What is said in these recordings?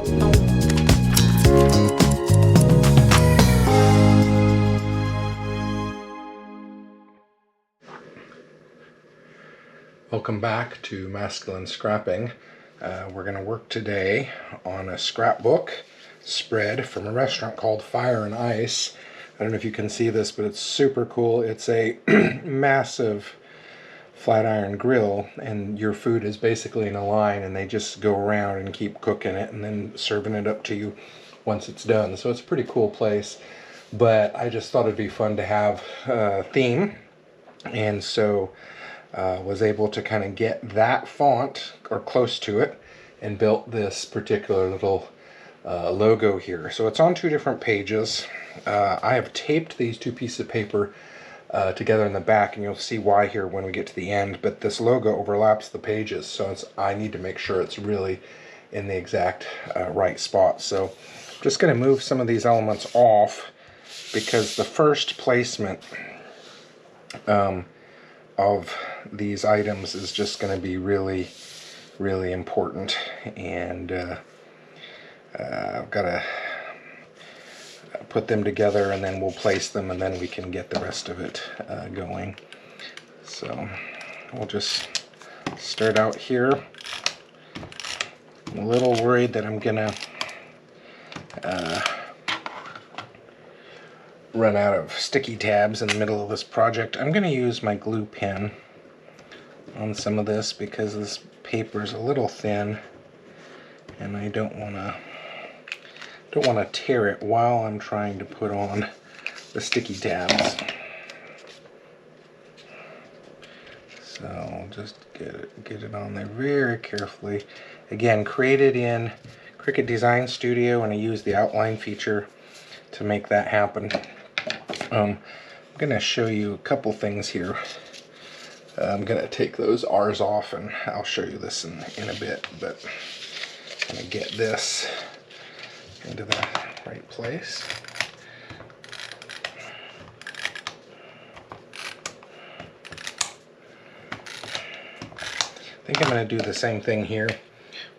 Welcome back to Masculine Scrapping. We're going to work today on a scrapbook spread from a restaurant called Fire and Ice. I don't know if you can see this, but it's super cool. It's a massive flat iron grill, and your food is basically in a line, and they just go around and keep cooking it and then serving it up to you once it's done. So it's a pretty cool place, but I just thought it'd be fun to have a theme, and so was able to kind of get that font or close to it and built this particular little logo here. So it's on two different pages. I have taped these two pieces of paper together in the back, and you'll see why here when we get to the end, but this logo overlaps the pages, so I need to make sure it's really in the exact right spot. So I'm just going to move some of these elements off, because the first placement of these items is just going to be really, really important, and I've got to put them together, and then we'll place them, and then we can get the rest of it going. So we'll just start out here. I'm a little worried that I'm gonna run out of sticky tabs in the middle of this project. I'm going to use my glue pen on some of this because this paper is a little thin, and I don't want to tear it while I'm trying to put on the sticky tabs. So I'll just get it on there very carefully. Again, created in Cricut Design Studio, and I use the outline feature to make that happen. I'm going to show you a couple things here. I'm going to take those R's off, and I'll show you this in a bit, but I'm going to get this into the right place. I think I'm going to do the same thing here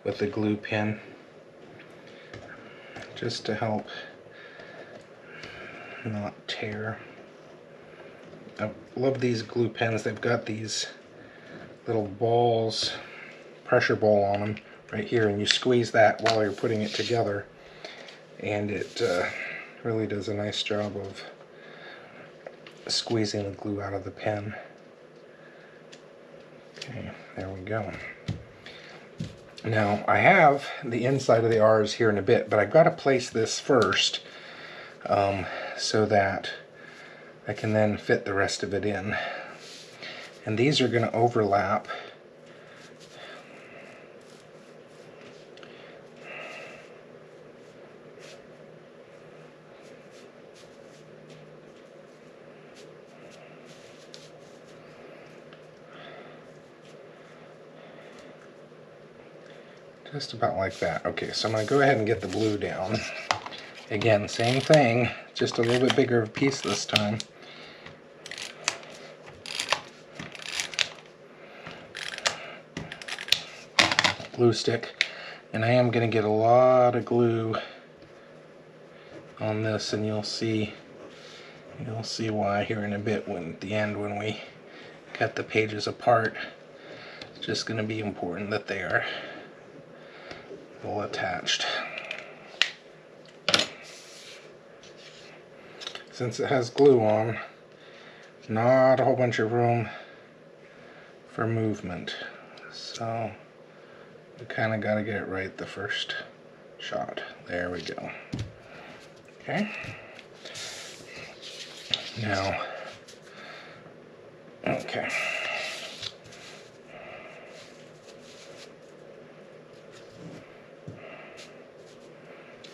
with the glue pen, just to help not tear. I love these glue pens. They've got these little balls, pressure ball on them right here, and you squeeze that while you're putting it together, and it really does a nice job of squeezing the glue out of the pen. Okay, there we go. Now I have the inside of the R's here in a bit, but I've got to place this first so that I can then fit the rest of it in. And these are going to overlap. Just about like that. Okay, so I'm going to go ahead and get the blue down. Again, same thing, just a little bit bigger of a piece this time. Glue stick, and I am going to get a lot of glue on this, and you'll see why here in a bit, when at the end, when we cut the pages apart. It's just going to be important that they are well attached. Since it has glue on, not a whole bunch of room for movement, so we kind of got to get it right the first shot. There we go. Okay. Now, okay.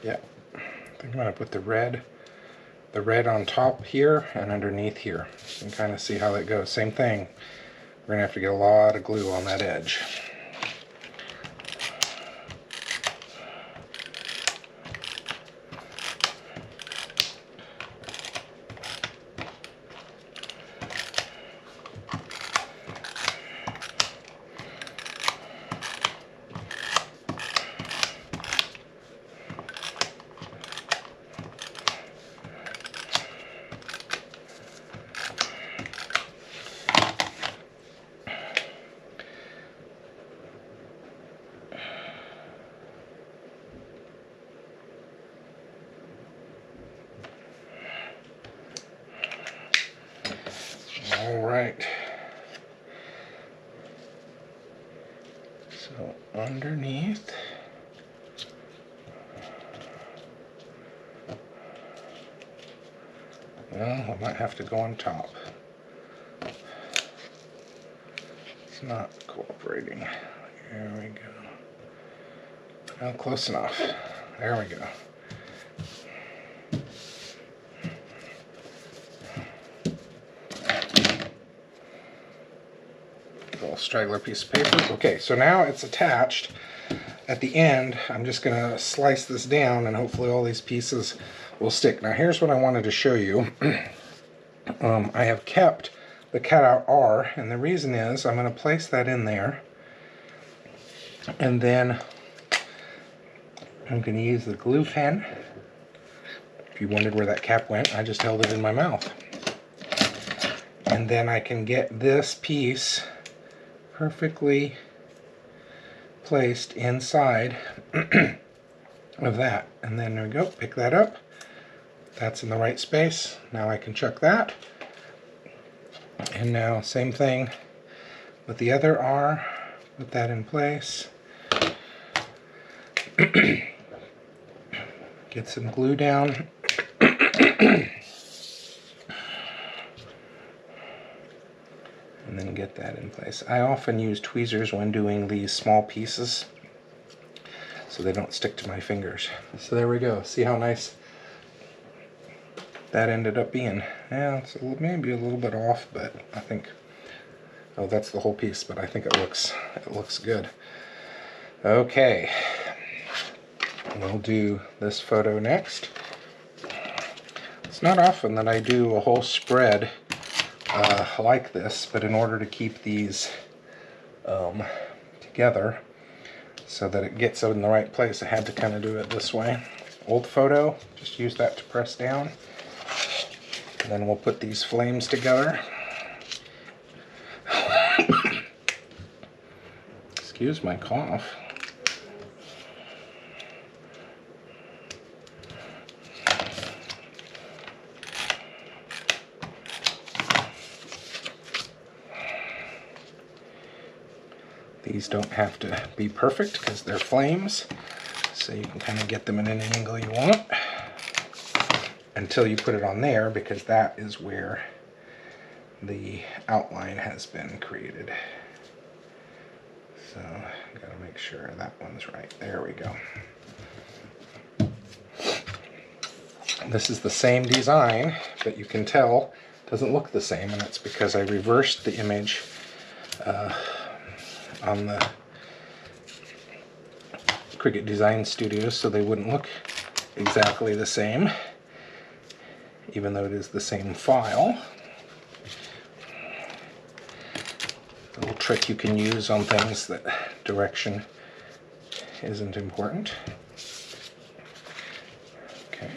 Yeah, I think I'm going to put the red on top here and underneath here. You can kind of see how that goes. Same thing. We're going to have to get a lot of glue on that edge. All right. So underneath. Well, I might have to go on top. It's not cooperating. There we go. Well, close enough. There we go. Little straggler piece of paper. Okay, so now it's attached. At the end, I'm just going to slice this down and hopefully all these pieces will stick. Now here's what I wanted to show you. I have kept the cutout R, and the reason is I'm going to place that in there, and then I'm going to use the glue pen. If you wondered where that cap went, I just held it in my mouth. And then I can get this piece perfectly placed inside of that. And then there we go, pick that up. That's in the right space. Now I can chuck that. And now same thing with the other R. Put that in place. Get some glue down. And then get that in place. I often use tweezers when doing these small pieces so they don't stick to my fingers. So there we go. See how nice that ended up being. Yeah, it's maybe a little bit off, but I think, oh, that's the whole piece, but I think it looks good. Okay, we'll do this photo next. It's not often that I do a whole spread like this, but in order to keep these together so that it gets in the right place, I had to kind of do it this way. Old photo, just use that to press down. And then we'll put these flames together. Excuse my cough. These don't have to be perfect because they're flames, so you can kind of get them in any angle you want until you put it on there, because that is where the outline has been created. So gotta make sure that one's right. There we go. This is the same design, but you can tell it doesn't look the same, and it's because I reversed the image on the Cricut Design Studio so they wouldn't look exactly the same, even though it is the same file. A little trick you can use on things that direction isn't important. Okay.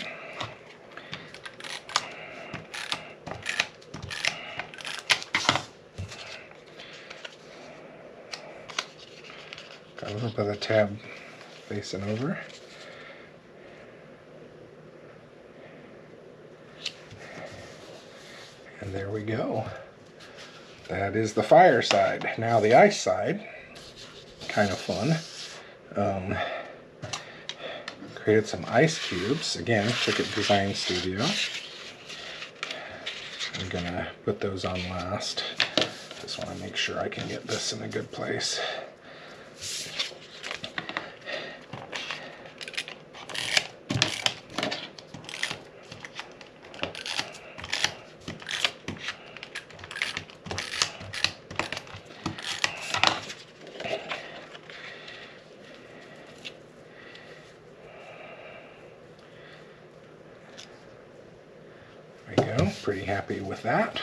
Got a little bit of the tab facing over. And there we go. That is the fire side. Now the ice side, kind of fun. Created some ice cubes. Again, Cricut Design Studio. I'm gonna put those on last. Just want to make sure I can get this in a good place. There we go, pretty happy with that.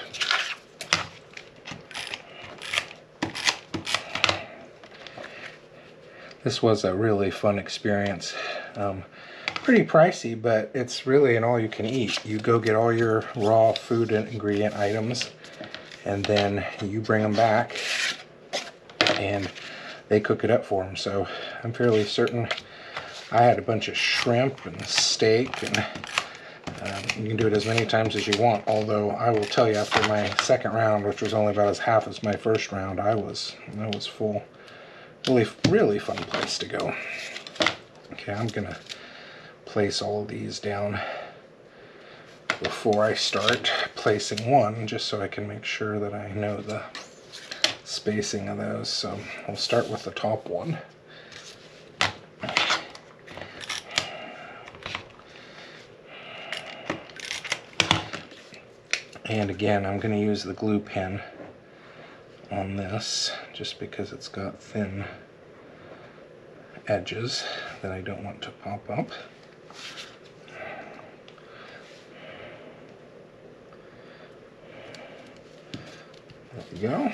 This was a really fun experience. Pretty pricey, but it's really an all-you-can-eat. You go get all your raw food and ingredient items, and then you bring them back, and they cook it up for them. So I'm fairly certain I had a bunch of shrimp and steak and You can do it as many times as you want, although I will tell you, after my second round, which was only about as half as my first round, I was full. Really fun place to go. Okay, I'm gonna place all of these down before I start placing one, just so I can make sure that I know the spacing of those. So I'll start with the top one. And again, I'm going to use the glue pen on this just because it's got thin edges that I don't want to pop up. There we go.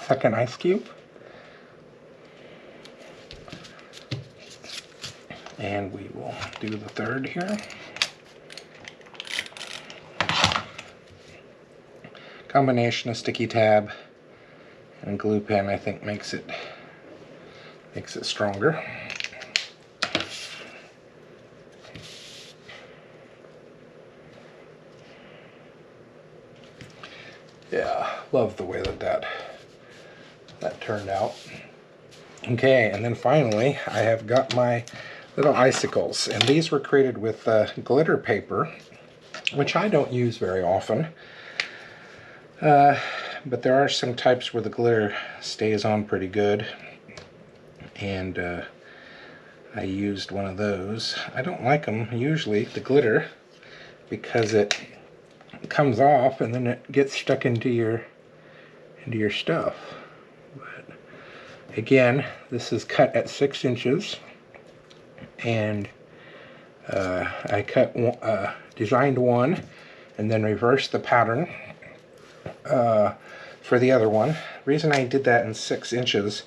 Second ice cube. And we will do the third here. Combination of sticky tab and glue pen, I think, makes it stronger. Yeah, love the way that turned out. Okay, and then finally I have got my little icicles, and these were created with glitter paper, which I don't use very often. But there are some types where the glitter stays on pretty good, and I used one of those. I don't like them usually, the glitter, because it comes off and then it gets stuck into your stuff. But again, this is cut at 6 inches, and I designed one and then reversed the pattern for the other one. The reason I did that in 6 inches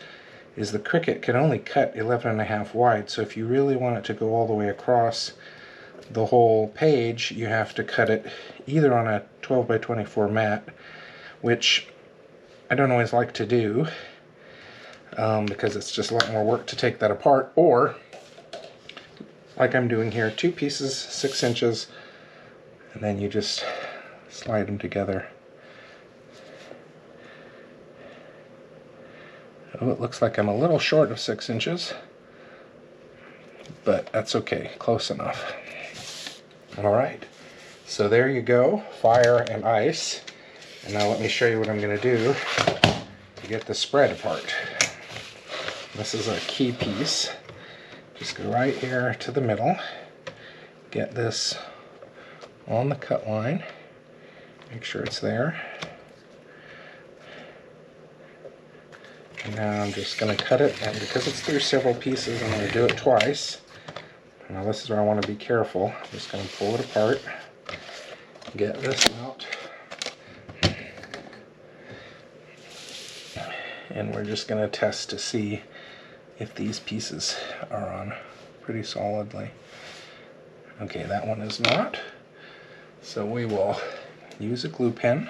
is the Cricut can only cut 11.5 wide, so if you really want it to go all the way across the whole page, you have to cut it either on a 12 by 24 mat, which I don't always like to do because it's just a lot more work to take that apart, or like I'm doing here, 2 pieces, 6 inches, and then you just slide them together. Oh, it looks like I'm a little short of 6 inches, but that's okay, close enough. Alright, so there you go, fire and ice. And now let me show you what I'm going to do to get the spread apart. This is a key piece. Just go right here to the middle, get this on the cut line, make sure it's there. And now I'm just going to cut it, and because it's through several pieces, I'm going to do it twice. Now this is where I want to be careful. I'm just going to pull it apart, get this out, and we're just going to test to see if these pieces are on pretty solidly. Okay, that one is not. So we will use a glue pen.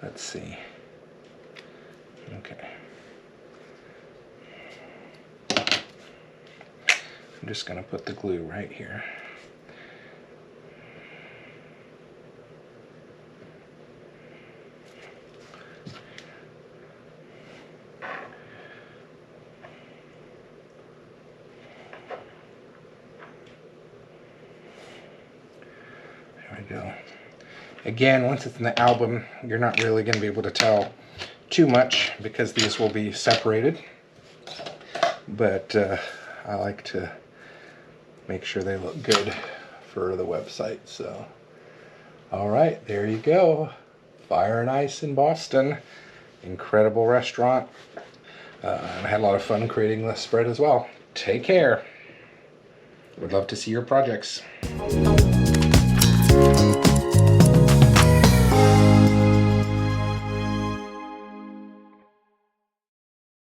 Let's see. Okay. I'm just going to put the glue right here. There we go. Again, once it's in the album, you're not really going to be able to tell too much because these will be separated, but I like to make sure they look good for the website. So alright, there you go, Fire and Ice in Boston. Incredible restaurant, and I had a lot of fun creating the spread as well. Take care. Would love to see your projects.